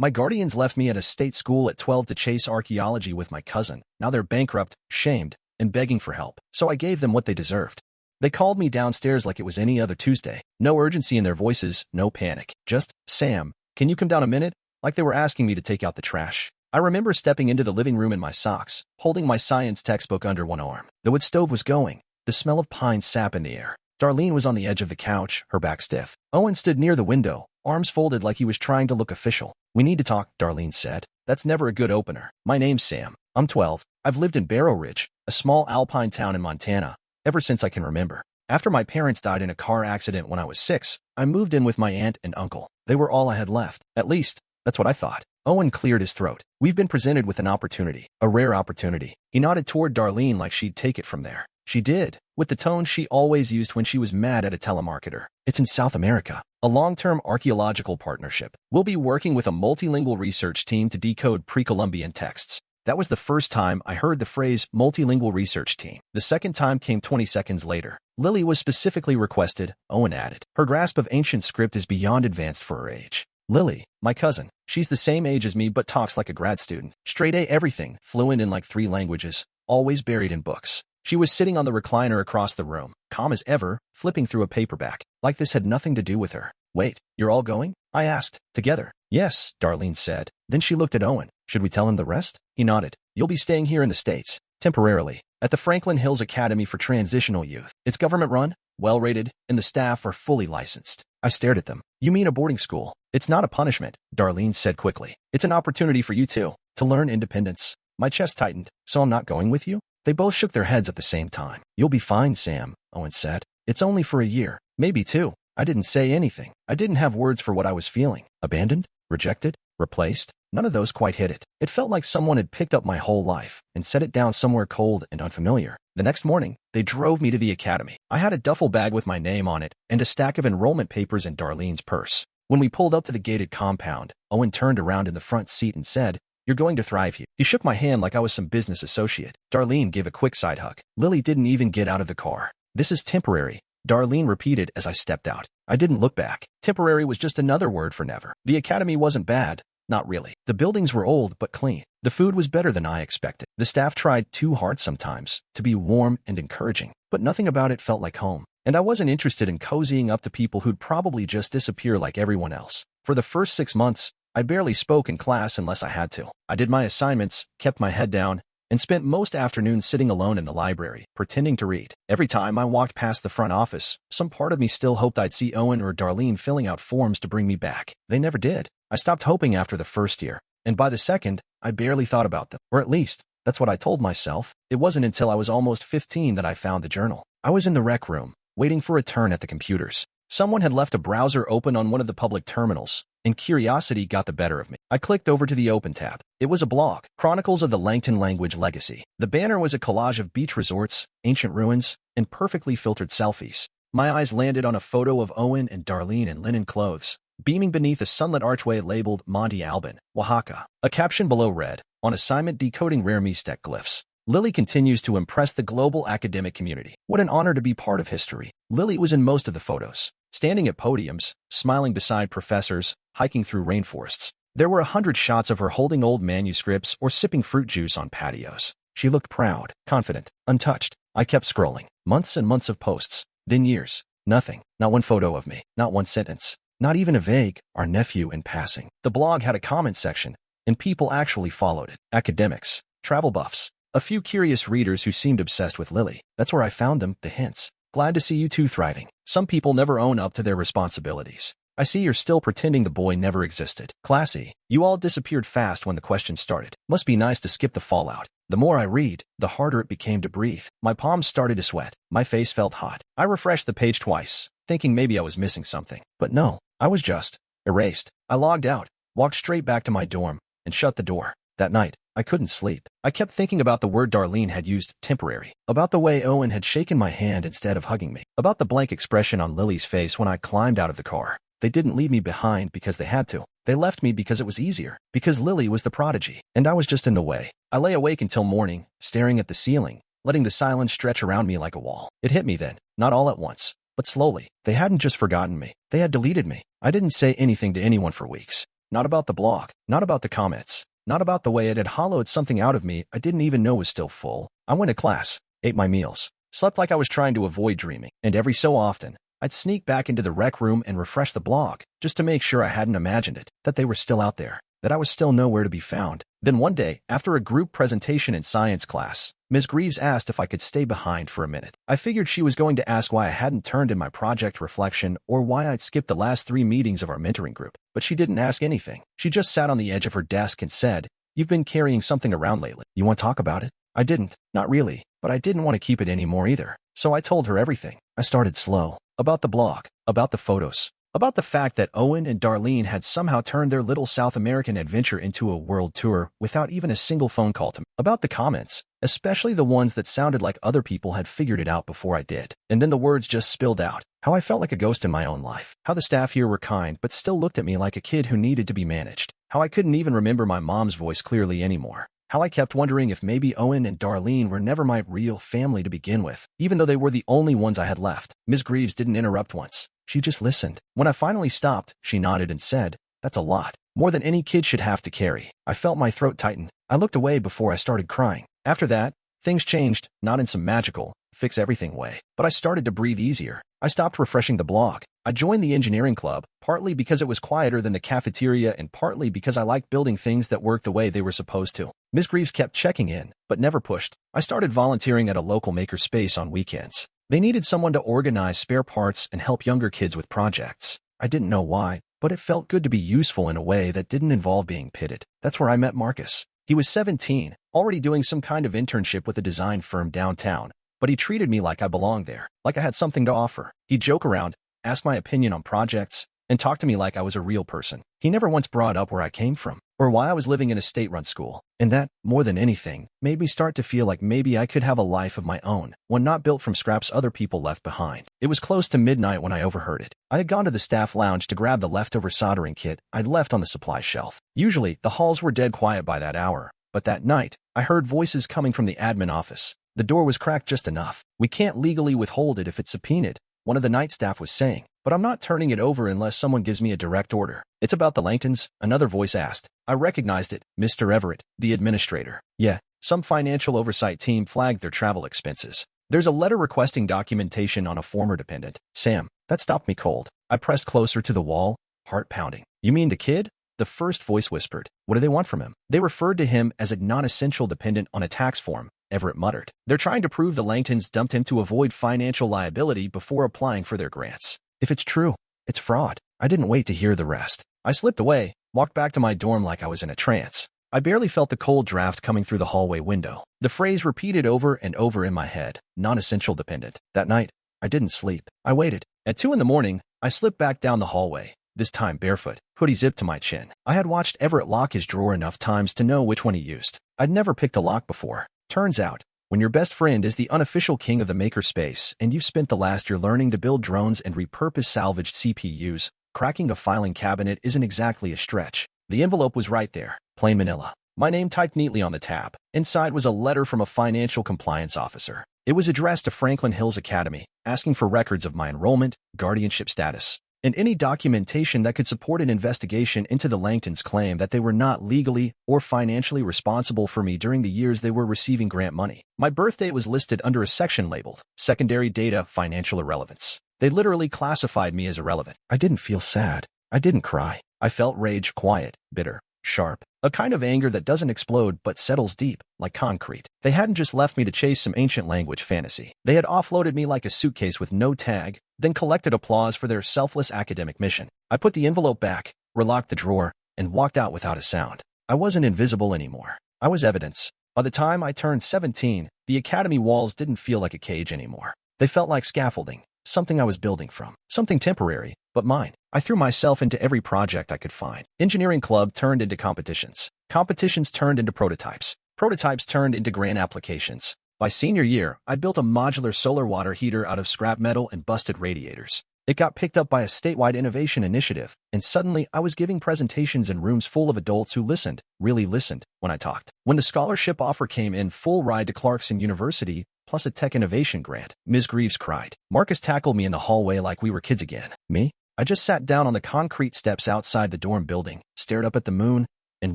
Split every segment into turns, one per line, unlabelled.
My guardians left me at a state school at 12 to chase archaeology with my cousin. Now they're bankrupt, shamed, and begging for help. So I gave them what they deserved. They called me downstairs like it was any other Tuesday. No urgency in their voices, no panic. Just, Sam, can you come down a minute? Like they were asking me to take out the trash. I remember stepping into the living room in my socks, holding my science textbook under one arm. The wood stove was going, the smell of pine sap in the air. Darlene was on the edge of the couch, her back stiff. Owen stood near the window, arms folded like he was trying to look official. We need to talk, Darlene said. That's never a good opener. My name's Sam. I'm 12. I've lived in Barrow Ridge, a small alpine town in Montana, ever since I can remember. After my parents died in a car accident when I was 6, I moved in with my aunt and uncle. They were all I had left. At least, that's what I thought. Owen cleared his throat. We've been presented with an opportunity, a rare opportunity. He nodded toward Darlene like she'd take it from there. She did, with the tone she always used when she was mad at a telemarketer. It's in South America, a long-term archaeological partnership. We'll be working with a multilingual research team to decode pre-Columbian texts. That was the first time I heard the phrase multilingual research team. The second time came 20 seconds later. Lily was specifically requested, Owen added. Her grasp of ancient script is beyond advanced for her age. Lily, my cousin, she's the same age as me but talks like a grad student. Straight A everything, fluent in like 3 languages, always buried in books. She was sitting on the recliner across the room, calm as ever, flipping through a paperback, like this had nothing to do with her. Wait, you're all going? I asked. Together. Yes, Darlene said. Then she looked at Owen. Should we tell him the rest? He nodded. You'll be staying here in the States, temporarily, at the Franklin Hills Academy for Transitional Youth. It's government-run, well-rated, and the staff are fully licensed. I stared at them. You mean a boarding school? It's not a punishment, Darlene said quickly. It's an opportunity for you two, to learn independence. My chest tightened. So I'm not going with you? They both shook their heads at the same time. You'll be fine, Sam, Owen said. It's only for a year, maybe 2. I didn't say anything. I didn't have words for what I was feeling. Abandoned? Rejected? Replaced? None of those quite hit it. It felt like someone had picked up my whole life and set it down somewhere cold and unfamiliar. The next morning, they drove me to the academy. I had a duffel bag with my name on it and a stack of enrollment papers in Darlene's purse. When we pulled up to the gated compound, Owen turned around in the front seat and said, You're going to thrive here. He shook my hand like I was some business associate. Darlene gave a quick side hug. Lily didn't even get out of the car. This is temporary, Darlene repeated as I stepped out. I didn't look back. Temporary was just another word for never. The academy wasn't bad. Not really. The buildings were old but clean. The food was better than I expected. The staff tried too hard sometimes to be warm and encouraging, but nothing about it felt like home. And I wasn't interested in cozying up to people who'd probably just disappear like everyone else. For the first 6 months, I barely spoke in class unless I had to. I did my assignments, kept my head down, and spent most afternoons sitting alone in the library, pretending to read. Every time I walked past the front office, some part of me still hoped I'd see Owen or Darlene filling out forms to bring me back. They never did. I stopped hoping after the first year, and by the second, I barely thought about them. Or at least, that's what I told myself. It wasn't until I was almost 15 that I found the journal. I was in the rec room, waiting for a turn at the computers. Someone had left a browser open on one of the public terminals, and curiosity got the better of me. I clicked over to the Open tab. It was a blog, Chronicles of the Langton Language Legacy. The banner was a collage of beach resorts, ancient ruins, and perfectly filtered selfies. My eyes landed on a photo of Owen and Darlene in linen clothes, beaming beneath a sunlit archway labeled Monte Alban, Oaxaca. A caption below read, On assignment decoding rare Mixtec glyphs. Lily continues to impress the global academic community. What an honor to be part of history. Lily was in most of the photos, standing at podiums, smiling beside professors, hiking through rainforests. There were 100 shots of her holding old manuscripts or sipping fruit juice on patios. She looked proud, confident, untouched. I kept scrolling. Months and months of posts. Then years. Nothing. Not one photo of me. Not one sentence. Not even a vague, our nephew in passing. The blog had a comment section, and people actually followed it. Academics, travel buffs, a few curious readers who seemed obsessed with Lily. That's where I found them, the hints. Glad to see you two thriving. Some people never own up to their responsibilities. I see you're still pretending the boy never existed. Classy. You all disappeared fast when the question started. Must be nice to skip the fallout. The more I read, the harder it became to breathe. My palms started to sweat. My face felt hot. I refreshed the page twice, thinking maybe I was missing something. But no, I was just erased. I logged out, walked straight back to my dorm, and shut the door. That night, I couldn't sleep. I kept thinking about the word Darlene had used, temporary, about the way Owen had shaken my hand instead of hugging me, about the blank expression on Lily's face when I climbed out of the car. They didn't leave me behind because they had to. They left me because it was easier, because Lily was the prodigy, and I was just in the way. I lay awake until morning, staring at the ceiling, letting the silence stretch around me like a wall. It hit me then, not all at once, but slowly. They hadn't just forgotten me. They had deleted me. I didn't say anything to anyone for weeks. Not about the blog. Not about the comments. Not about the way it had hollowed something out of me I didn't even know was still full. I went to class, ate my meals, slept like I was trying to avoid dreaming, and every so often, I'd sneak back into the rec room and refresh the blog, just to make sure I hadn't imagined it, that they were still out there, that I was still nowhere to be found. Then one day, after a group presentation in science class, Ms. Greaves asked if I could stay behind for a minute. I figured she was going to ask why I hadn't turned in my project reflection or why I'd skipped the last 3 meetings of our mentoring group. But she didn't ask anything. She just sat on the edge of her desk and said, "You've been carrying something around lately. You want to talk about it?" I didn't. Not really. But I didn't want to keep it anymore either. So I told her everything. I started slow. About the blog. About the photos. About the fact that Owen and Darlene had somehow turned their little South American adventure into a world tour without even a single phone call to me. About the comments, especially the ones that sounded like other people had figured it out before I did. And then the words just spilled out. How I felt like a ghost in my own life. How the staff here were kind but still looked at me like a kid who needed to be managed. How I couldn't even remember my mom's voice clearly anymore. How I kept wondering if maybe Owen and Darlene were never my real family to begin with, even though they were the only ones I had left. Ms. Greaves didn't interrupt once. She just listened. When I finally stopped, she nodded and said, "That's a lot. More than any kid should have to carry." I felt my throat tighten. I looked away before I started crying. After that, things changed, not in some magical, fix-everything way, but I started to breathe easier. I stopped refreshing the blog. I joined the engineering club, partly because it was quieter than the cafeteria and partly because I liked building things that worked the way they were supposed to. Ms. Greaves kept checking in, but never pushed. I started volunteering at a local maker space on weekends. They needed someone to organize spare parts and help younger kids with projects. I didn't know why, but it felt good to be useful in a way that didn't involve being pitted. That's where I met Marcus. He was 17, already doing some kind of internship with a design firm downtown, but he treated me like I belonged there, like I had something to offer. He'd joke around, ask my opinion on projects, and talk to me like I was a real person. He never once brought up where I came from, or why I was living in a state-run school. And that, more than anything, made me start to feel like maybe I could have a life of my own, one not built from scraps other people left behind. It was close to midnight when I overheard it. I had gone to the staff lounge to grab the leftover soldering kit I'd left on the supply shelf. Usually, the halls were dead quiet by that hour, but that night, I heard voices coming from the admin office. The door was cracked just enough. "We can't legally withhold it if it's subpoenaed," one of the night staff was saying, "but I'm not turning it over unless someone gives me a direct order." "It's about the Langtons," another voice asked. I recognized it. Mr. Everett, the administrator. "Yeah, some financial oversight team flagged their travel expenses. There's a letter requesting documentation on a former dependent." "Sam." That stopped me cold. I pressed closer to the wall, heart pounding. "You mean the kid?" The first voice whispered. "What do they want from him?" "They referred to him as a non-essential dependent on a tax form," Everett muttered. "They're trying to prove the Langtons dumped him to avoid financial liability before applying for their grants. If it's true, it's fraud." I didn't wait to hear the rest. I slipped away, walked back to my dorm like I was in a trance. I barely felt the cold draft coming through the hallway window. The phrase repeated over and over in my head, non-essential dependent. That night, I didn't sleep. I waited. At 2 in the morning, I slipped back down the hallway, this time barefoot, hoodie zipped to my chin. I had watched Everett lock his drawer enough times to know which one he used. I'd never picked a lock before. Turns out, when your best friend is the unofficial king of the makerspace and you've spent the last year learning to build drones and repurpose salvaged CPUs, cracking a filing cabinet isn't exactly a stretch. The envelope was right there, plain manila. My name typed neatly on the tab. Inside was a letter from a financial compliance officer. It was addressed to Franklin Hills Academy, asking for records of my enrollment, guardianship status, and any documentation that could support an investigation into the Langtons' claim that they were not legally or financially responsible for me during the years they were receiving grant money. My birth date was listed under a section labeled Secondary Data Financial Irrelevance. They literally classified me as irrelevant. I didn't feel sad. I didn't cry. I felt rage, quiet, bitter, sharp. A kind of anger that doesn't explode but settles deep, like concrete. They hadn't just left me to chase some ancient language fantasy. They had offloaded me like a suitcase with no tag, then collected applause for their selfless academic mission. I put the envelope back, relocked the drawer, and walked out without a sound. I wasn't invisible anymore. I was evidence. By the time I turned 17, the academy walls didn't feel like a cage anymore. They felt like scaffolding, something I was building from, something temporary, but mine. I threw myself into every project I could find. Engineering club turned into competitions. Competitions turned into prototypes. Prototypes turned into grant applications. By senior year, I built a modular solar water heater out of scrap metal and busted radiators. It got picked up by a statewide innovation initiative, and suddenly I was giving presentations in rooms full of adults who listened, really listened, when I talked. When the scholarship offer came in, full ride to Clarkson University, plus a tech innovation grant, Ms. Greaves cried. Marcus tackled me in the hallway like we were kids again. "Me?" I just sat down on the concrete steps outside the dorm building, stared up at the moon, and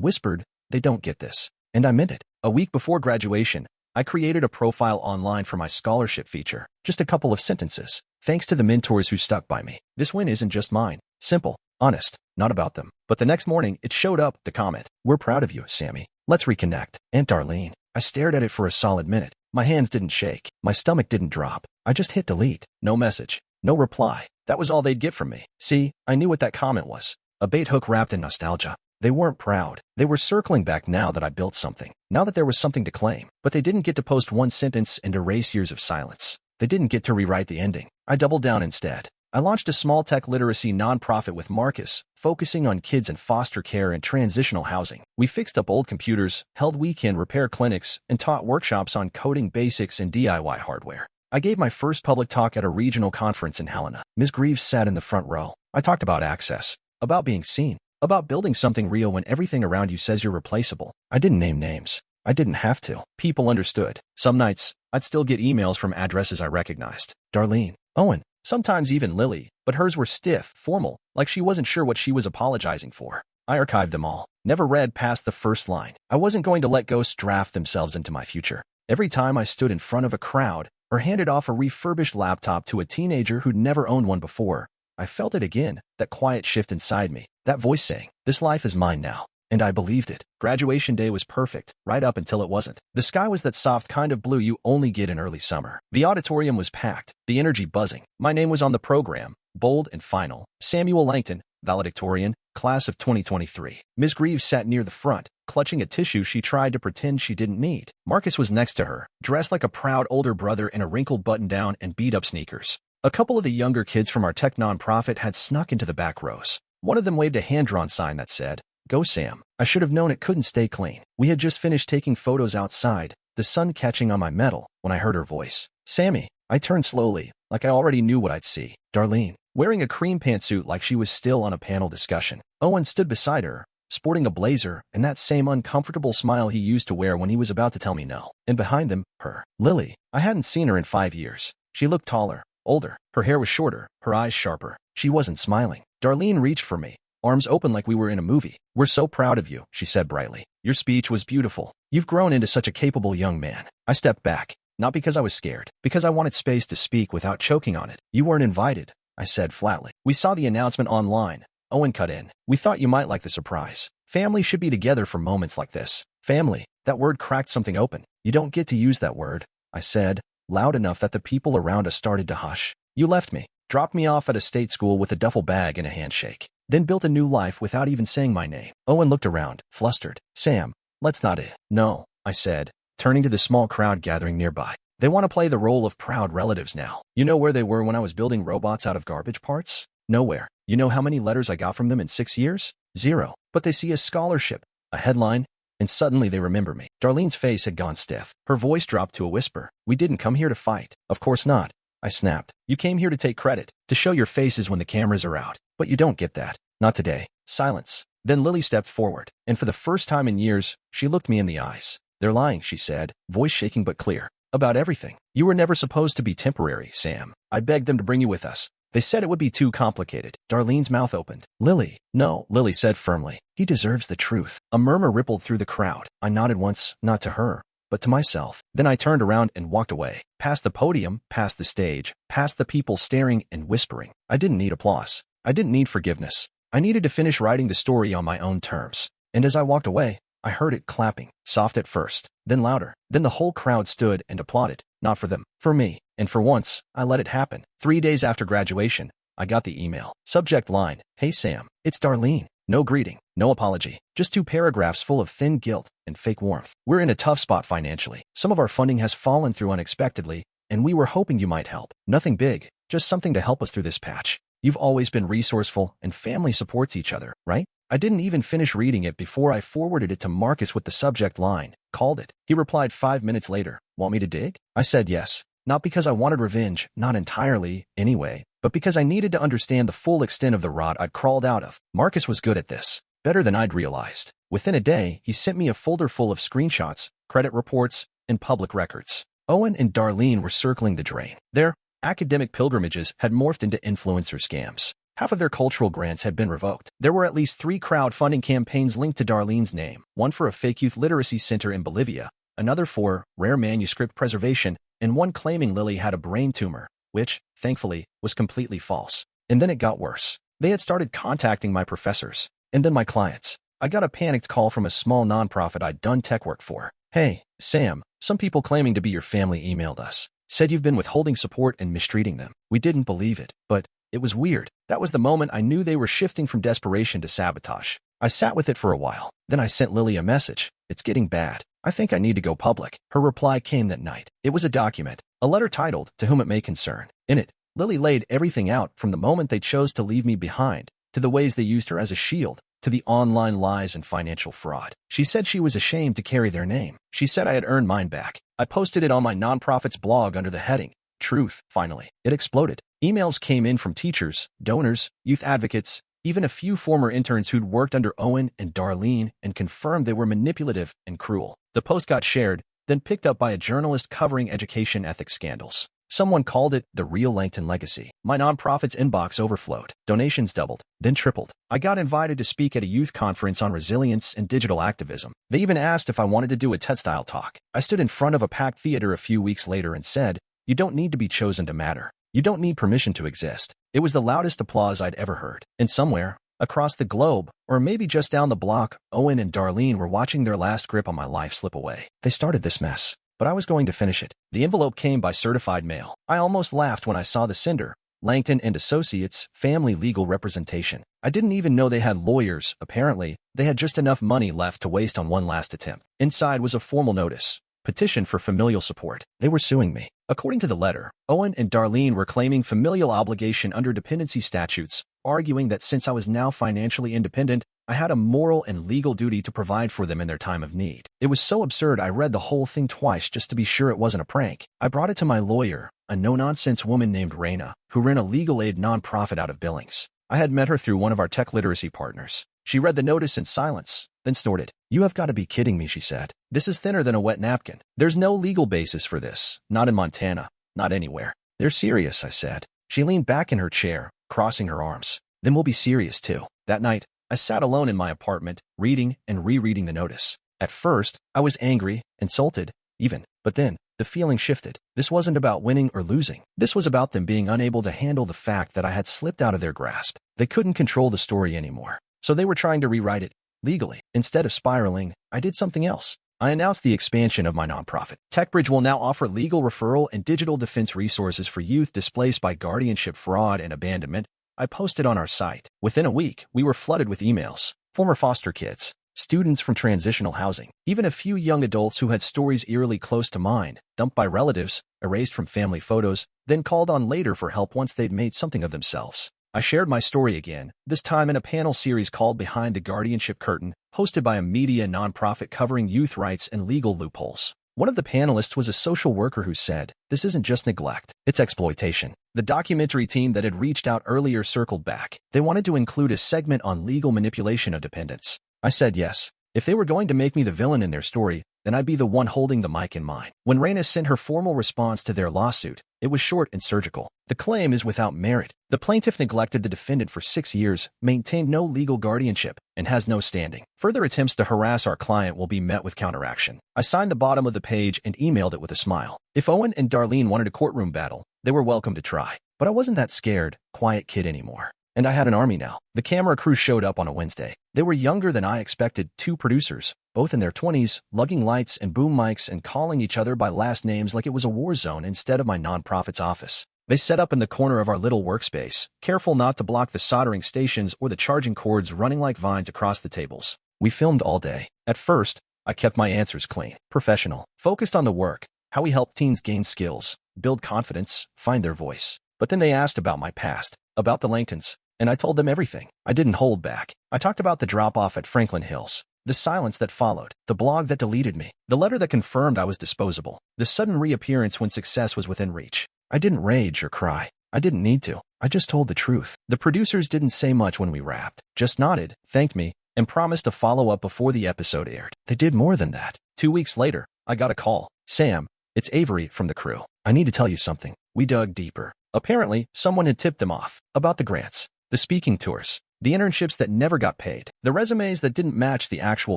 whispered, "They don't get this." And I meant it. A week before graduation, I created a profile online for my scholarship feature. Just a couple of sentences. Thanks to the mentors who stuck by me. This win isn't just mine. Simple, honest, not about them. But the next morning, it showed up, the comment. "We're proud of you, Sammy. Let's reconnect." And Darlene. I stared at it for a solid minute. My hands didn't shake. My stomach didn't drop. I just hit delete. No message. No reply. That was all they'd get from me. See, I knew what that comment was. A bait hook wrapped in nostalgia. They weren't proud. They were circling back now that I built something. Now that there was something to claim. But they didn't get to post one sentence and erase years of silence. They didn't get to rewrite the ending. I doubled down instead. I launched a small tech literacy nonprofit with Marcus, focusing on kids in foster care and transitional housing. We fixed up old computers, held weekend repair clinics, and taught workshops on coding basics and DIY hardware. I gave my first public talk at a regional conference in Helena. Ms. Greaves sat in the front row. I talked about access, about being seen, about building something real when everything around you says you're replaceable. I didn't name names. I didn't have to. People understood. Some nights, I'd still get emails from addresses I recognized. Darlene, Owen, sometimes even Lily, but hers were stiff, formal, like she wasn't sure what she was apologizing for. I archived them all. Never read past the first line. I wasn't going to let ghosts draft themselves into my future. Every time I stood in front of a crowd or handed off a refurbished laptop to a teenager who'd never owned one before, I felt it again, that quiet shift inside me, that voice saying, "This life is mine now." And I believed it. Graduation day was perfect, right up until it wasn't. The sky was that soft kind of blue you only get in early summer. The auditorium was packed, the energy buzzing. My name was on the program, bold and final. Samuel Langton, valedictorian, class of 2023. Ms. Greaves sat near the front, clutching a tissue she tried to pretend she didn't need. Marcus was next to her, dressed like a proud older brother in a wrinkled button-down and beat-up sneakers. A couple of the younger kids from our tech nonprofit had snuck into the back rows. One of them waved a hand-drawn sign that said, "Go Sam." I should have known it couldn't stay clean. We had just finished taking photos outside, the sun catching on my metal, when I heard her voice. "Sammy." I turned slowly, like I already knew what I'd see. Darlene, wearing a cream pantsuit like she was still on a panel discussion. Owen stood beside her, sporting a blazer and that same uncomfortable smile he used to wear when he was about to tell me no. And behind them, her. Lily. I hadn't seen her in 5 years. She looked taller, older. Her hair was shorter, her eyes sharper. She wasn't smiling. Darlene reached for me, arms open like we were in a movie. "We're so proud of you," she said brightly. "Your speech was beautiful. You've grown into such a capable young man." I stepped back, not because I was scared, because I wanted space to speak without choking on it. "You weren't invited," I said flatly. "We saw the announcement online." Owen cut in. "We thought you might like the surprise. Family should be together for moments like this." Family. That word cracked something open. "You don't get to use that word," I said, loud enough that the people around us started to hush. "You left me, dropped me off at a state school with a duffel bag and a handshake, then built a new life without even saying my name." Owen looked around, flustered. "Sam, let's not." "No," I said, turning to the small crowd gathering nearby. "They want to play the role of proud relatives now. You know where they were when I was building robots out of garbage parts? Nowhere. You know how many letters I got from them in 6 years? 0. But they see a scholarship, a headline, and suddenly they remember me." Darlene's face had gone stiff. Her voice dropped to a whisper. "We didn't come here to fight." "Of course not," I snapped. "You came here to take credit, to show your faces when the cameras are out. But you don't get that. Not today." Silence. Then Lily stepped forward, and for the first time in years, she looked me in the eyes. "They're lying," she said, voice shaking but clear. "About everything. You were never supposed to be temporary, Sam. I begged them to bring you with us. They said it would be too complicated." Darlene's mouth opened. "Lily." "No," Lily said firmly. "He deserves the truth." A murmur rippled through the crowd. I nodded once, not to her, but to myself. Then I turned around and walked away, past the podium, past the stage, past the people staring and whispering. I didn't need applause. I didn't need forgiveness. I needed to finish writing the story on my own terms. And as I walked away, I heard it clapping, soft at first, then louder. Then the whole crowd stood and applauded, not for them, for me. And for once, I let it happen. 3 days after graduation, I got the email. Subject line, "Hey Sam, it's Darlene." No greeting, no apology, just 2 paragraphs full of thin guilt and fake warmth. "We're in a tough spot financially. Some of our funding has fallen through unexpectedly, and we were hoping you might help. Nothing big, just something to help us through this patch. You've always been resourceful, and family supports each other, right?" I didn't even finish reading it before I forwarded it to Marcus with the subject line, "Called it." He replied 5 minutes later, "Want me to dig?" I said yes. Not because I wanted revenge, not entirely, anyway, but because I needed to understand the full extent of the rot I'd crawled out of. Marcus was good at this, better than I'd realized. Within a day, he sent me a folder full of screenshots, credit reports, and public records. Owen and Darlene were circling the drain. Their academic pilgrimages had morphed into influencer scams. Half of their cultural grants had been revoked. There were at least 3 crowdfunding campaigns linked to Darlene's name, one for a fake youth literacy center in Bolivia, another for rare manuscript preservation, and one claiming Lily had a brain tumor, which, thankfully, was completely false. And then it got worse. They had started contacting my professors, and then my clients. I got a panicked call from a small nonprofit I'd done tech work for. "Hey, Sam, some people claiming to be your family emailed us. Said you've been withholding support and mistreating them. We didn't believe it, but it was weird." That was the moment I knew they were shifting from desperation to sabotage. I sat with it for a while. Then I sent Lily a message. "It's getting bad. I think I need to go public." Her reply came that night. It was a document, a letter titled, "To Whom It May Concern." In it, Lily laid everything out, from the moment they chose to leave me behind, to the ways they used her as a shield, to the online lies and financial fraud. She said she was ashamed to carry their name. She said I had earned mine back. I posted it on my nonprofit's blog under the heading, "Truth." Finally, it exploded. Emails came in from teachers, donors, youth advocates, even a few former interns who'd worked under Owen and Darlene and confirmed they were manipulative and cruel. The post got shared, then picked up by a journalist covering education ethics scandals. Someone called it the real Langton legacy. My nonprofit's inbox overflowed. Donations doubled, then tripled. I got invited to speak at a youth conference on resilience and digital activism. They even asked if I wanted to do a TED-style talk. I stood in front of a packed theater a few weeks later and said, "You don't need to be chosen to matter. You don't need permission to exist." It was the loudest applause I'd ever heard. And somewhere, across the globe, or maybe just down the block, Owen and Darlene were watching their last grip on my life slip away. They started this mess, but I was going to finish it. The envelope came by certified mail. I almost laughed when I saw the sender, Langton and Associates, Family Legal Representation. I didn't even know they had lawyers. Apparently, they had just enough money left to waste on one last attempt. Inside was a formal notice. Petition for familial support. They were suing me. According to the letter, Owen and Darlene were claiming familial obligation under dependency statutes, arguing that since I was now financially independent, I had a moral and legal duty to provide for them in their time of need. It was so absurd I read the whole thing twice just to be sure it wasn't a prank. I brought it to my lawyer, a no-nonsense woman named Raina, who ran a legal aid nonprofit out of Billings. I had met her through one of our tech literacy partners. She read the notice in silence, then snorted. "You have got to be kidding me," she said. "This is thinner than a wet napkin. There's no legal basis for this. Not in Montana. Not anywhere." "They're serious," I said. She leaned back in her chair, crossing her arms. "Then we'll be serious too." That night, I sat alone in my apartment, reading and rereading the notice. At first, I was angry, insulted, even. But then, the feeling shifted. This wasn't about winning or losing. This was about them being unable to handle the fact that I had slipped out of their grasp. They couldn't control the story anymore. So they were trying to rewrite it, legally. Instead of spiraling, I did something else. I announced the expansion of my nonprofit. TechBridge will now offer legal referral and digital defense resources for youth displaced by guardianship fraud and abandonment. I posted on our site. Within a week, we were flooded with emails. Former foster kids, students from transitional housing, even a few young adults who had stories eerily close to mine, dumped by relatives, erased from family photos, then called on later for help once they'd made something of themselves. I shared my story again, this time in a panel series called Behind the Guardianship Curtain, hosted by a media nonprofit covering youth rights and legal loopholes. One of the panelists was a social worker who said, "This isn't just neglect, it's exploitation." The documentary team that had reached out earlier circled back. They wanted to include a segment on legal manipulation of dependents. I said yes. If they were going to make me the villain in their story, then I'd be the one holding the mic in mine. When Raina sent her formal response to their lawsuit, it was short and surgical. The claim is without merit. The plaintiff neglected the defendant for 6 years, maintained no legal guardianship, and has no standing. Further attempts to harass our client will be met with counteraction. I signed the bottom of the page and emailed it with a smile. If Owen and Darlene wanted a courtroom battle, they were welcome to try. But I wasn't that scared, quiet kid anymore. And I had an army now. The camera crew showed up on a Wednesday. They were younger than I expected, 2 producers, both in their 20s, lugging lights and boom mics and calling each other by last names like it was a war zone instead of my nonprofit's office. They set up in the corner of our little workspace, careful not to block the soldering stations or the charging cords running like vines across the tables. We filmed all day. At first, I kept my answers clean, professional, focused on the work, how we help teens gain skills, build confidence, find their voice. But then they asked about my past, about the Langtons, and I told them everything. I didn't hold back. I talked about the drop-off at Franklin Hills, the silence that followed, the blog that deleted me, the letter that confirmed I was disposable, the sudden reappearance when success was within reach. I didn't rage or cry. I didn't need to. I just told the truth. The producers didn't say much when we wrapped, just nodded, thanked me, and promised to follow up before the episode aired. They did more than that. 2 weeks later, I got a call. "Sam, it's Avery from the crew. I need to tell you something." We dug deeper. Apparently, someone had tipped them off about the grants. The speaking tours, the internships that never got paid, the resumes that didn't match the actual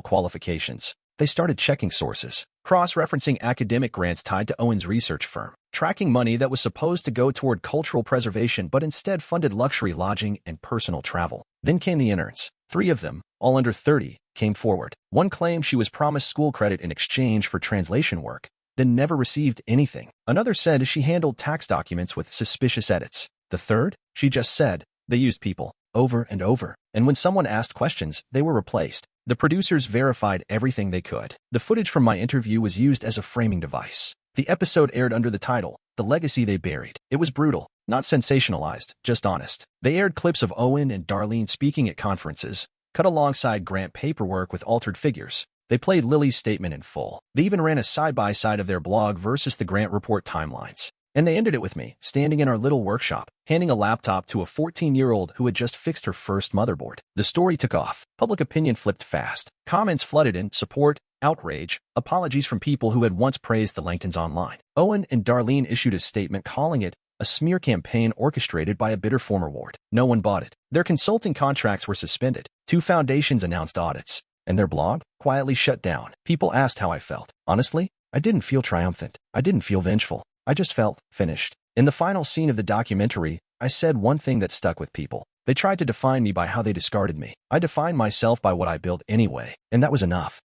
qualifications. They started checking sources, cross-referencing academic grants tied to Owen's research firm, tracking money that was supposed to go toward cultural preservation but instead funded luxury lodging and personal travel. Then came the interns. 3 of them, all under 30, came forward. One claimed she was promised school credit in exchange for translation work, then never received anything. Another said she handled tax documents with suspicious edits. The third, she just said, they used people, over and over, and when someone asked questions, they were replaced. The producers verified everything they could. The footage from my interview was used as a framing device. The episode aired under the title, The Legacy They Buried. It was brutal, not sensationalized, just honest. They aired clips of Owen and Darlene speaking at conferences, cut alongside grant paperwork with altered figures. They played Lily's statement in full. They even ran a side-by-side of their blog versus the grant report timelines. And they ended it with me, standing in our little workshop, handing a laptop to a 14-year-old who had just fixed her first motherboard. The story took off. Public opinion flipped fast. Comments flooded in, support, outrage, apologies from people who had once praised the Langtons online. Owen and Darlene issued a statement calling it a smear campaign orchestrated by a bitter former ward. No one bought it. Their consulting contracts were suspended. 2 foundations announced audits. And their blog quietly shut down. People asked how I felt. Honestly, I didn't feel triumphant. I didn't feel vengeful. I just felt finished. In the final scene of the documentary, I said one thing that stuck with people. They tried to define me by how they discarded me. I defined myself by what I built anyway, and that was enough.